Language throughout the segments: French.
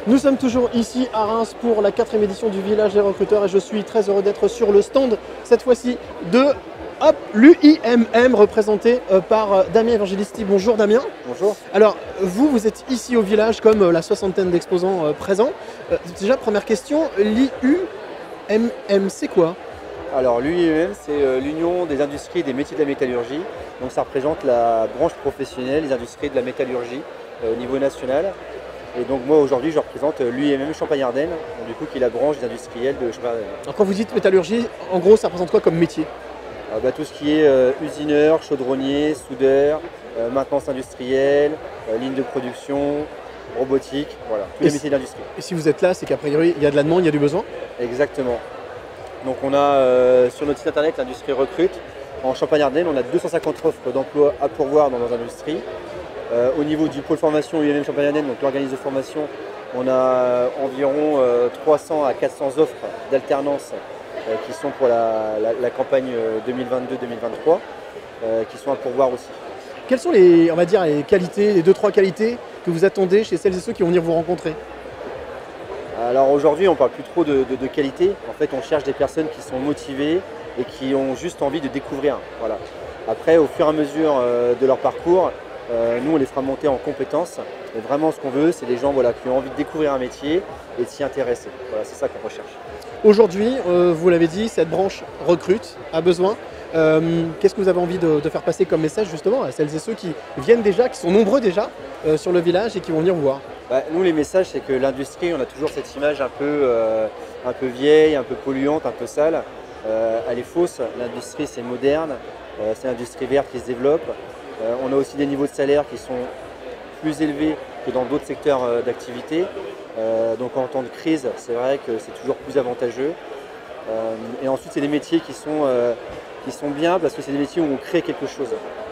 Nous sommes toujours ici à Reims pour la 4e édition du Village des recruteurs et je suis très heureux d'être sur le stand, cette fois-ci de l'UIMM, représenté par Damien Evangelisti. Bonjour Damien. Bonjour. Alors vous êtes ici au village comme la soixantaine d'exposants présents. Déjà première question, l'UIMM c'est quoi? Alors l'UIMM c'est l'Union des industries et des métiers de la métallurgie. Donc ça représente la branche professionnelle des industries de la métallurgie au niveau national. Et donc moi aujourd'hui je représente l'UIMM Champagne-Ardenne, du coup qui est la branche des industriels de Champagne-Ardenne. Alors quand vous dites métallurgie, en gros ça représente quoi comme métier? Tout ce qui est usineur, chaudronnier, soudeur, maintenance industrielle, ligne de production, robotique, voilà, tous les métiers de l'industrie. Et si vous êtes là, c'est qu'a priori il y a de la demande, il y a du besoin? Exactement. Donc on a sur notre site internet l'industrie recrute. En Champagne-Ardenne, on a 250 offres d'emploi à pourvoir dans nos industries. Au niveau du pôle formation UIMM Champagne-Ardenne, donc l'organisme de formation, on a environ 300 à 400 offres d'alternance qui sont pour la campagne 2022-2023, qui sont à pourvoir aussi. Quelles sont les, on va dire, les qualités, les 2-3 qualités que vous attendez chez celles et ceux qui vont venir vous rencontrer? Alors aujourd'hui, on ne parle plus trop de qualité. En fait, on cherche des personnes qui sont motivées et qui ont juste envie de découvrir. Voilà. Après, au fur et à mesure de leur parcours, nous, on les fera monter en compétences. Et vraiment, ce qu'on veut, c'est des gens qui ont envie de découvrir un métier et de s'y intéresser. Voilà, c'est ça qu'on recherche. Aujourd'hui, vous l'avez dit, cette branche recrute, a besoin. Qu'est-ce que vous avez envie de faire passer comme message justement à celles et ceux qui viennent déjà, qui sont nombreux déjà sur le village et qui vont venir vous voir? Nous, les messages, c'est que l'industrie, on a toujours cette image un peu vieille, un peu polluante, un peu sale. Elle est fausse. L'industrie, c'est moderne. C'est l'industrie verte qui se développe. On a aussi des niveaux de salaire qui sont plus élevés que dans d'autres secteurs d'activité. Donc en temps de crise, c'est vrai que c'est toujours plus avantageux. Et ensuite, c'est des métiers qui sont bien parce que c'est des métiers où on crée quelque chose.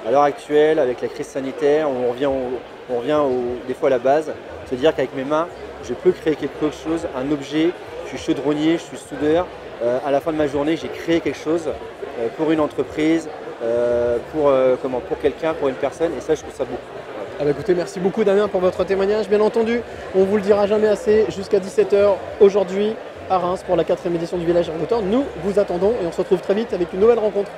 À l'heure actuelle, avec la crise sanitaire, on revient des fois à la base, se dire qu'avec mes mains, je peux créer quelque chose, un objet. Je suis chaudronnier, je suis soudeur. À la fin de ma journée, j'ai créé quelque chose pour une entreprise, pour quelqu'un, pour une personne, et ça, je trouve ça beau. Écoutez, merci beaucoup Damien pour votre témoignage. Bien entendu, on vous le dira jamais assez, jusqu'à 17 h aujourd'hui à Reims pour la 4e édition du Village des recruteurs. Nous vous attendons et on se retrouve très vite avec une nouvelle rencontre.